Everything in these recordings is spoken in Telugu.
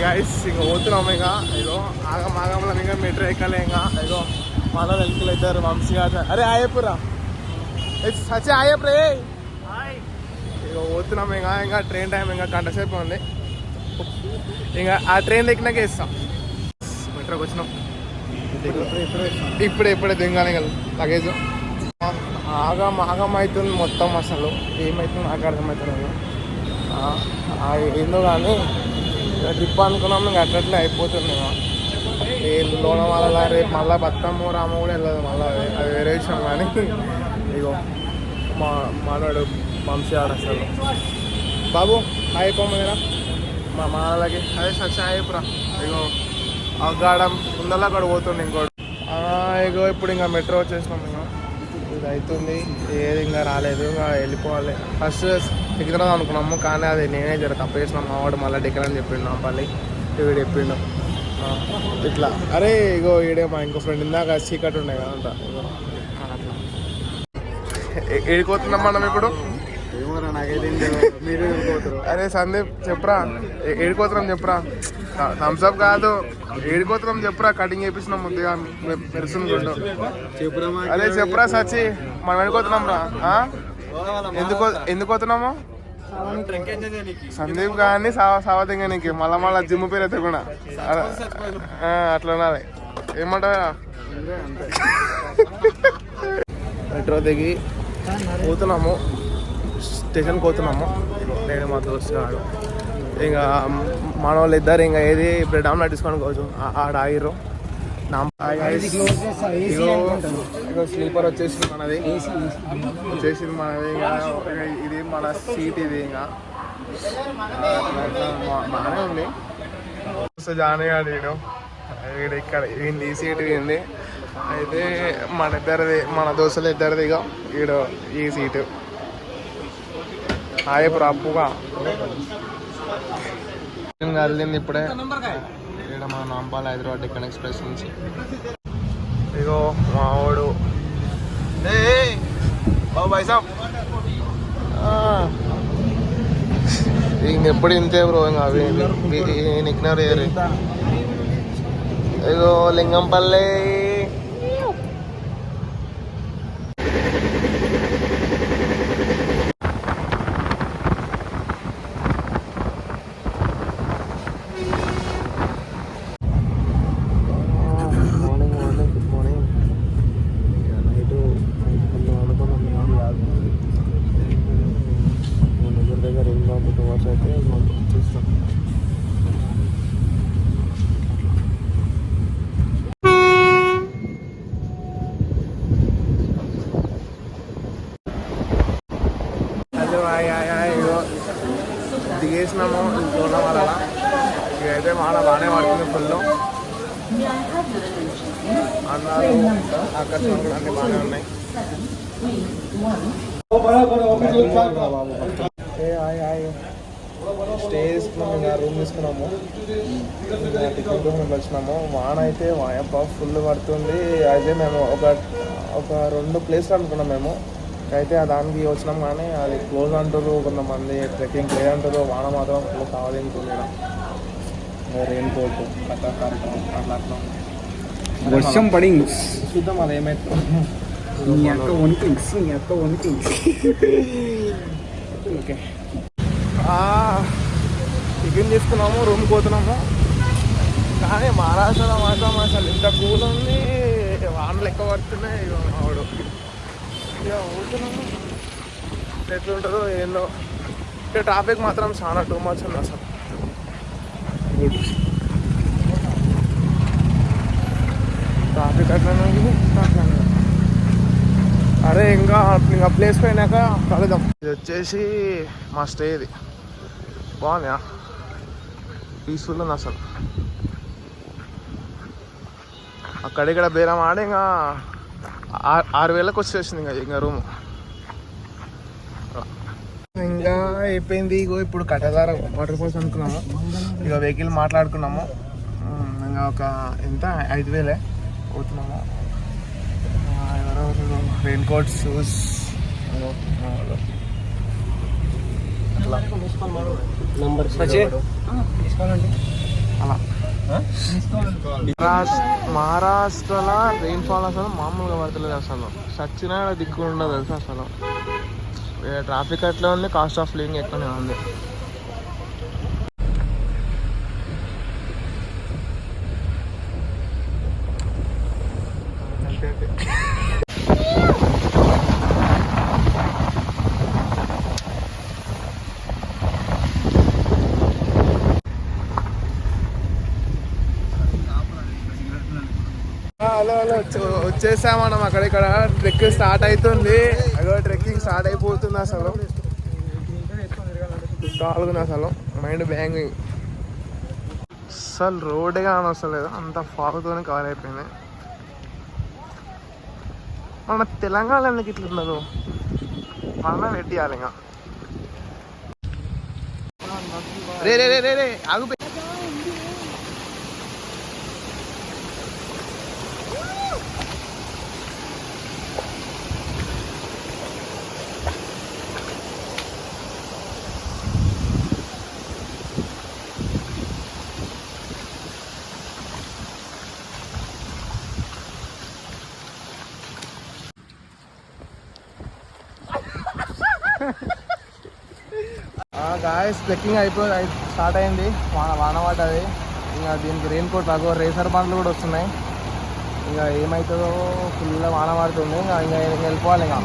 గైస్ ఇంకా పోతున్నాము. ఇంకా ఇగో ఆగంలో ఇంకా మెట్రో ఎక్కలే. ఇంకా ఇగో మన వెళ్తులు అవుతారు వంశీ గారు. అరే ఆయపురా సచి ఆయపురే. ఇగో పోతున్నాము. ఇంకా ట్రైన్ టైం ఇంకా గంట సేపు ఉంది. ఇంకా ఆ ట్రైన్ ఎక్కినాకే ఇస్తాం. మెట్రోకి వచ్చినాం. ఇప్పుడే దిగాలి లగేజ్. ఆగం అవుతుంది మొత్తం. అసలు ఏమవుతుంది నాకు అర్థమవుతుంది. ఏందో కానీ ట్రిప్ అనుకున్నాం. ఇంకా అట్లట్లే అయిపోతుంది. ఏ లోన వాళ్ళ రేపు మళ్ళీ బత్తమ్మ రామ కూడా వెళ్ళదు. మళ్ళీ అది వేరే విషయం. కానీ ఇగో మనోడు వంశీ ఆడ అసలు బాబు అయిపోమేరా మా వాళ్ళకి. అదే సచ్ అయిపోరా. ఇగో అక్కడ ముందల్లా అక్కడ పోతుంది ఇంకోటి. ఇగో ఇప్పుడు ఇంకా మెట్రో వచ్చేసినాం. ఇంకా ఇది అవుతుంది. ఏది ఇంకా రాలేదు. ఇంకా వెళ్ళిపోవాలి. ఫస్ట్ ఎక్కుతున్నాం అనుకున్నాము. కానీ అది నేనే జర తప్పేసినాం. మా వాడు మళ్ళీ డిక్కర్ అని చెప్పిండు. నాంపల్లి వీడు చెప్పిండు ఇట్లా. అరే ఇగో ఈడే మా ఇంకో ఫ్రెండ్ ఇందాక చీకటి ఉండే కదా అంట. ఇగో అట్లా ఏడిపోతున్నాం మనం ఇప్పుడు. అరే సందీప్ చెప్పురా ఏడిపోతున్నాం చెప్పురా. థమ్స్అప్ కాదు ఏడిపోతున్నాం చెప్పురా. కటింగ్ చేపిస్తున్నాం ముద్దుగా మెరుస్తుంది గుడ్డు. అరే చెప్పురా సచి మనం ఏడిపోతున్నాం రా. ఎందుకు పోతున్నాము సందీప్ కానీ సావతింగా నీకు మళ్ళా జిమ్ పేరు అయితే కూడా అట్లా ఉన్నది. ఏమంటావా మెట్రో దిగి పోతున్నాము. స్టేషన్కి పోతున్నాము. నేను మా దోస్తు గారు ఇంకా మన వాళ్ళు ఇద్దరు ఇంకా ఏది బ్రెడ్ ఆమ్లెట్ తీసుకొని పోవచ్చు. ఆడ ఆగిర్రు. ఇగో స్లీపర్ వచ్చేసింది మనది. ఇంకా ఇది మన సీట్. ఇది ఇంకా బాగానే ఉంది. జానగాడు వీడు ఇక్కడ ఈ సీట్ వీంది. అయితే మన ఇద్దరిది మన దోస్తులు ఇద్దరిది. ఇక వీడు ఈ సీటు ఆయప్పుడు అప్పుగా కలింది ఇప్పుడే. ఇక్కడ మన నాంపల్లి హైదరాబాద్ డెక్కన్ ఎక్స్ప్రెస్ నుంచి. ఇగో మావాడు ఇంకెప్పుడు ఇంతే బ్రో. ఇంకా అవి నిక్నర్ ఏరి. ఇగో లింగంపల్లి. దిగేసినాము ఇంకోళ్ళ వల్ల. ఇదైతే మాడ బాగానే పడుతుంది ఫుల్. అన్నారు ఆకర్షణలు అన్నీ బాగానే ఉన్నాయి. స్టే చేసుకున్నాము. ఇంకా రూమ్ తీసుకున్నాము. టికెట్ రూమ్ వచ్చినాము. వాన అయితే ఫుల్ పడుతుంది. అయితే మేము ఒక 2 ప్లేస్లు అనుకున్నాం మేము. అయితే దానికి వచ్చినాం కానీ అది క్లోజ్ అంటారు కొంతమంది. ట్రెక్కింగ్ లేదంటారు. వాన మాత్రం ఫుల్ కావాలనుకుంది. రెయిన్ కోట్ అట్లా వర్షం పడి చూద్దాం అది ఏమైతే. ఓకే టిఫిన్ తీసుకున్నాము. రూమ్కి పోతున్నాము. కానీ మహారాష్ట్రలో మాత్రం అసలు ఇంత కూల్ ఉంది. వానలు ఎక్కువ పడుతున్నాయి. ఆవిడ పోతున్నాము. ఎట్లుంటుందో ఏందో. ట్రాఫిక్ మాత్రం చాలా టూ మచ్ ఉంది అసలు. ట్రాఫిక్ అట్లనే అరే ఇంకా ప్లేస్ పోయినాక కలుద్దాం. ఇది వచ్చేసి మా స్టే. ఇది బాగుంది. పీస్ఫుల్ ఉంది అసలు. అక్కడిక్కడ బేరం ఆడి ఇంకా 6,000కి వచ్చేసింది ఇంకా రూము. ఇంకా అయిపోయింది. ఇగో ఇప్పుడు కట్టదార వాటర్ ఫాల్స్ అనుకున్నాము. ఇక వెహికల్ మాట్లాడుకున్నాము. ఇంకా ఒక ఎంత 5,000 పోతున్నాము. ఎవరెవరు రెయిన్ కోట్ షూస్ తీసుకోవాలండి. అలా మహారాష్ట్రలో రెయిన్ఫాల్ అసలు మామూలుగా పడతలేదు అసలు. సచ్చిన దిక్కు ఉండదు తెలుసు అసలు. ట్రాఫిక్ అట్లా ఉంది, కాస్ట్ ఆఫ్ లివింగ్ ఎక్కువనే ఉంది. హలో వచ్చేసాం మనం. ఇక్కడ ట్రెక్ స్టార్ట్ అవుతుంది. అదో ట్రెక్కింగ్ స్టార్ట్ అయిపోతుంది. అసలు తాగుతుంది అసలు మైండ్ బ్యాంగింగ్. అసలు రోడ్డే కానీ వస్తలేదు, అంత ఫాగుతోనే కవర్ అయిపోయింది. మన తెలంగాణ ఎందుకు ఇట్లా ఉండదు, మన పెట్టియాలి ఇంకా. రే రే రే రే రే ఆగు. గాయస్ ట్రెక్కింగ్ స్టార్ట్ అయింది. వాన పడ్డది. ఇంకా దీనికి రెయిన్ కోట్ లాగో రేసర్ బండ్లు కూడా వస్తున్నాయి. ఇంకా ఏమవుతుందో ఫుల్ వాన పడుతుంది. ఇంకా వెళ్ళిపోవాలి. ఇంకా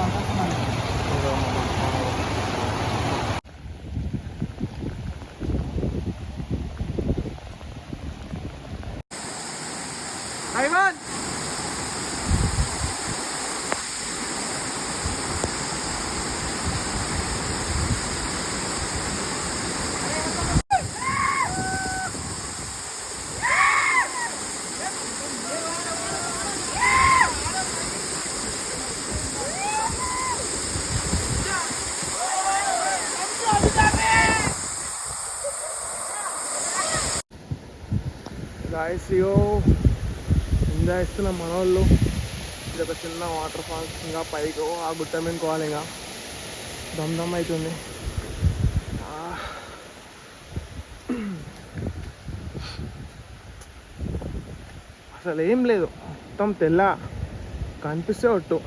గాయస్ ఎంజాయ్ చేస్తున్నాం మన వాళ్ళు. ఇది ఒక చిన్న వాటర్ ఫాల్స్. ఇంకా పైకి ఆ గుట్ట మీద కోవాలి. ఇంకా దమ్ దమ్ అవుతుంది. అసలు ఏం లేదు, మొత్తం తెల్ల కనిపిస్తే ఒట్టు.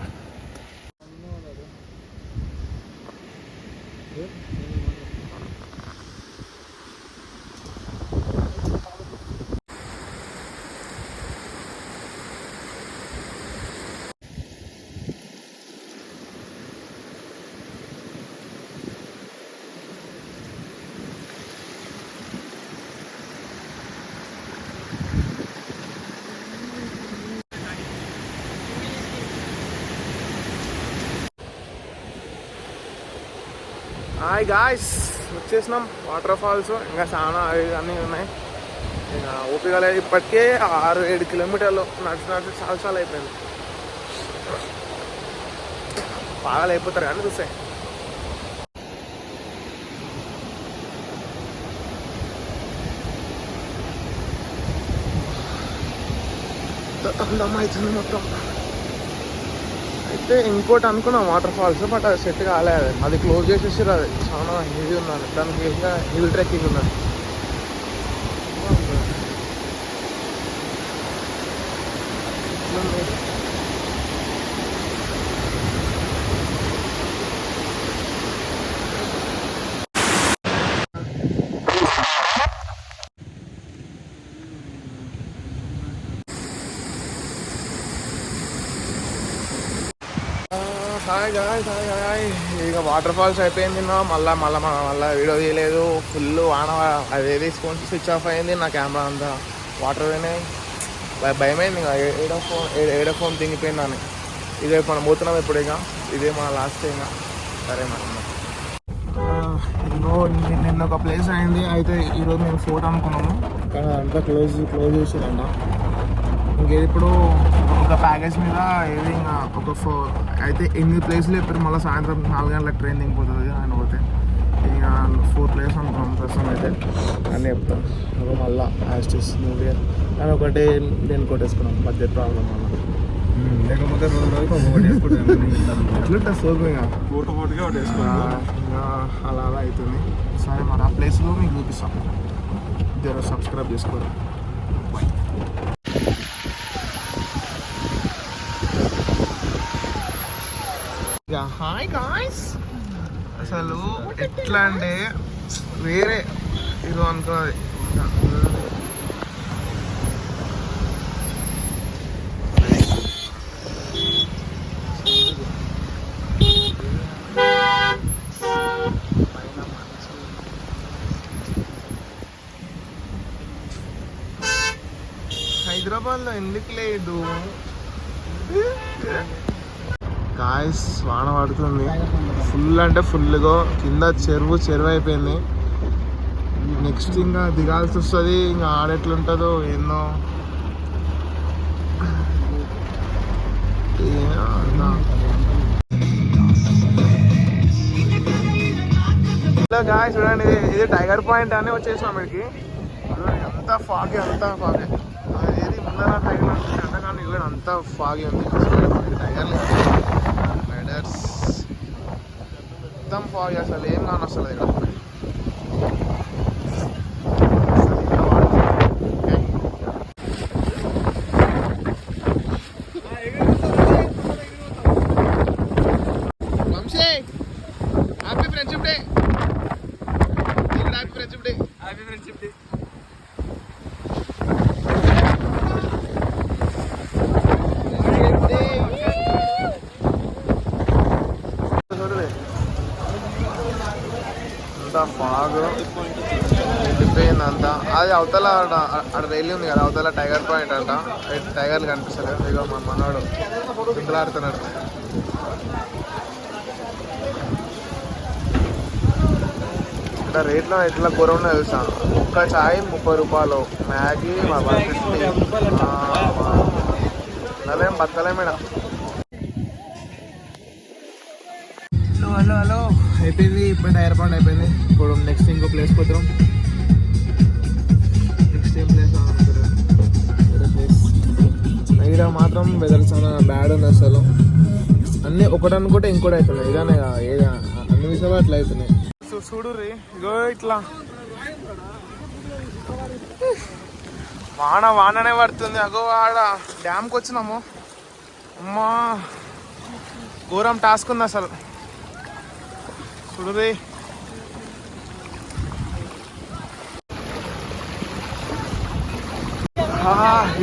హాయ్ గాయ్స్, వచ్చేసినాం వాటర్ ఫాల్స్. ఇంకా చాలా అన్నీ ఉన్నాయి. ఇంకా ఓపిక లేదు. ఇప్పటికే 6-7 కిలోమీటర్లు నడిచి చాలా అయిపోయింది. బాగా అయిపోతారు కానీ చూస్తే. అందం అవుతుంది మొత్తం. అయితే ఇంకోటి అనుకున్నాం వాటర్ ఫాల్స్, బట్ అది సెట్ కాలేదు. అది క్లోజ్ చేసేసారు. అది చాలా హెవీ ఉన్నది. దానికి ఇంకా హిల్ ట్రెక్కింగ్ ఉన్నది. Hi hi. ఇక వాటర్ ఫాల్స్ అయిపోయింది. మళ్ళీ వీడియో తీయలేదు. ఫుల్ వాన. అదేది ఫోన్ స్విచ్ ఆఫ్ అయింది. నా కెమెరా అంతా వాటర్ పోయినాయి. భయమైంది. ఇంకా ఏడో ఫోన్ తింగిపోయిందని. ఇదే మనం పోతున్నాం ఇప్పుడు. ఇక ఇదే మన లాస్ట్. ఇంకా సరే మనం నిన్న ఒక ప్లేస్ అయింది. అయితే ఈరోజు మేము ఫోటో అనుకున్నాము, కానీ అంతా క్లోజ్ చేసారంట. ఇంకేప్పుడు ఒక ప్యాకేజ్ మీద ఏది ఇంకా ఒక అయితే 8 ప్లేస్లు చెప్పారు. మళ్ళీ సాయంత్రం 4 గంటలకు ట్రైన్ దిగిపోతుంది ఆయన పోతే. ఇక 4 ప్లేస్ అనుకున్నాం ప్రస్తుతం అయితే. అని చెప్తాం మళ్ళీ యాస్టిస్ న్యూ ఇయర్ అని ఒకటి నేను కొట్టేసుకున్నాం. బడ్జెట్ ప్రాబ్లం వల్ల. లేకపోతే ఎట్లుంటుంది సోకు ఇంకా ఫోటోగా ఒకటి వేసుకున్నా. ఇంకా అలా అవుతుంది. సరే మరి ఆ ప్లేస్లో మీకు చూపిస్తాం. జర సబ్స్క్రైబ్ చేసుకోండి. హాయ్ గాయ్స్, అసలు ఎట్లా అంటే వేరే ఇది అనుకున్నది. హైదరాబాద్లో ఎందుకు లేదు గాయ్స్? వాన పడుతుంది ఫుల్ అంటే ఫుల్గా, కింద చెరువు అయిపోయింది. నెక్స్ట్ ఇంకా దిగాల్సి వస్తుంది. ఇంకా ఆడెట్లుంటుందో ఏందో. గాయ్స్ చూడండి, ఇది టైగర్ పాయింట్ అని వచ్చేసాం ఇక్కడికి. అంత ఫాగే ఏది ముందర టైగర్ అంటే కానీ ఇక్కడ అంతా ఫాగి ఉంది. టైగర్ రైడర్స్ మొత్తం ఫాగ్, అసలు ఏం కాని వస్తుంది ఇక్కడ. Happy friendship day. Happy friendship day. Fog నిండిపోయింది అంతా. అది అవతల అక్కడ రైలు ఉంది కదా, అవతల టైగర్ పాయింట్ అంట. టైగర్లు కనిపిస్తలేదు. ఇక మా మనవాడు దింపులాడుతున్నాడు. ఇక్కడ రేట్లో ఎట్లా ఘోరం ఉన్నదో తెలుసా? ఒక్క చాయ్ 30 రూపాయలు, మ్యాగీ 150. అదేం బతకలేమేడా. హలో అయిపోయింది. ఇప్పుడు టైర్ పాయింట్ అయిపోయింది. ఇప్పుడు నెక్స్ట్ ఇంకో ప్లేస్ పోతాం. నెక్స్ట్ ఏం ప్లేస్ ఇక్కడ మాత్రం వెదర్ చాలా బ్యాడ్ ఉంది అసలు. అన్నీ ఒకటి అనుకుంటే ఇంకోటి అవుతున్నాయి. ఇదనే అన్ని విషయాలు అట్లా అవుతున్నాయి. చూడు రీ, ఇగో ఇట్లా వాననే పడుతుంది. అగో ఆడ డ్యామ్కి వచ్చినాము. అమ్మా ఘోరం టాస్క్ ఉంది అసలు. చూడురే,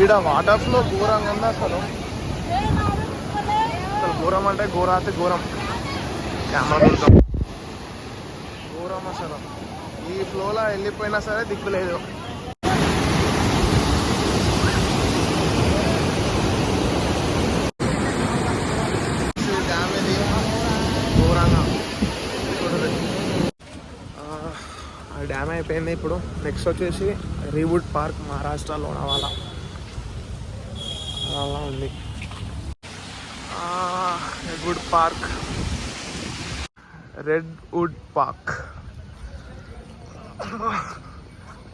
ఈడ వాటర్ ఫ్లో ఘోరంగా ఉంది అసలు. ఘోరం అంటే ఘోరం. కెమెరా ఘోరం అసలు. ఈ ఫ్లోలో వెళ్ళిపోయినా సరే దిక్కులేదు. డ్యామ్ ఇది ఘోరంగా. డ్యామ్ అయిపోయింది. ఇప్పుడు నెక్స్ట్ వచ్చేసి రీవుడ్ పార్క్, మహారాష్ట్ర లోనావాలా అలా ఉంది. రెడ్వుడ్ పార్క్, రెడ్వుడ్ పార్క్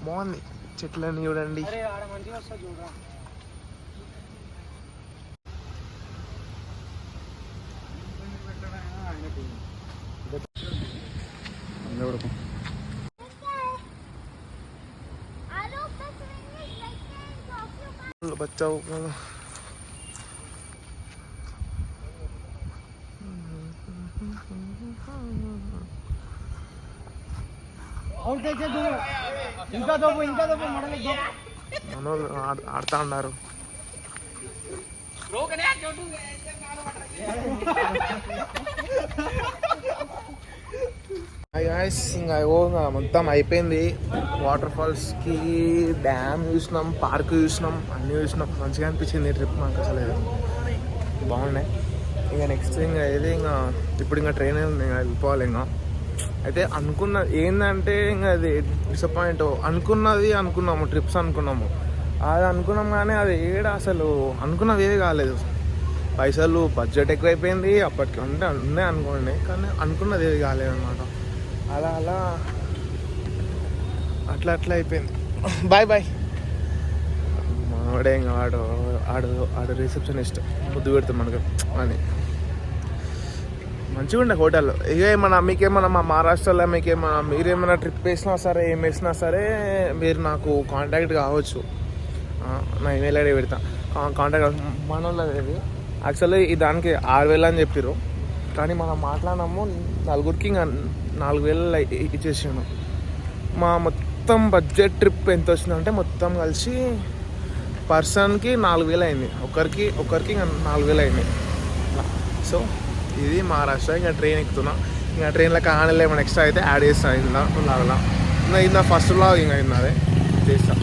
బాగుంది. చెట్లన్నీ చూడండి. बच्चा మనోళ్ళు ఆడుతా ఉన్నారు. ఇంకా మొత్తం అయిపోయింది. వాటర్ ఫాల్స్కి, డ్యామ్ చూసినాం, పార్క్ చూసినాం, అన్నీ చూసినాం. మంచిగా అనిపించింది ట్రిప్ మాకు అసలు. బాగున్నాయి. ఇంకా నెక్స్ట్ ఇంకా ఏది ఇంకా ఇప్పుడు ఇంకా ట్రైన్ ఉంది, ఇంకా వెళ్ళిపోవాలి. ఇంకా అయితే అనుకున్నది ఏంటంటే ఇంకా అది డిసప్పాయింట్. అనుకున్నాము ట్రిప్స్ అనుకున్నాము, అది అనుకున్నాం కానీ అది అసలు అనుకున్నది ఏది కాలేదు. పైసలు బడ్జెట్ ఎక్కువైపోయింది అప్పటికి. అంటే ఉన్నాయి అనుకోండి, కానీ అనుకున్నది ఏది కాలేదు అనమాట. అలా అట్లా అయిపోయింది. బాయ్. వాడే ఇంకా ఆడు రిసెప్షనిస్ట్ ముద్దు పెడతాం మనకు అని. మంచిగా ఉండే హోటల్. ఇక మీకేమన్నా మా మహారాష్ట్రలో మీరేమైనా ట్రిప్ వేసినా సరే ఏం వేసినా సరే మీరు నాకు కాంటాక్ట్ కావచ్చు. నా ఈమెయిల్ ఐడి పెడతా, కాంటాక్ట్. మన వాళ్ళది యాక్చువల్లీ దానికి 6,000 అని చెప్పారు, కానీ మనం మాట్లాడినాము నలుగురికి ఇంకా 4,000 ఇచ్చేసాను. మా మొత్తం బడ్జెట్ ట్రిప్ ఎంత వచ్చిందంటే మొత్తం కలిసి పర్సన్కి 4,000 అయింది. ఒకరికి ఇంకా 4,000 అయింది. సో ఇది మహారాష్ట్ర. ఇంకా ట్రైన్ ఎక్కుతున్నా. ఇంకా ట్రైన్లో కానీలో ఏమైనా ఎక్స్ట్రా అయితే యాడ్ చేస్తాను. ఇందా ఇది నా ఫస్ట్ వ్లాగ్. ఇంకా అదే చేస్తాను.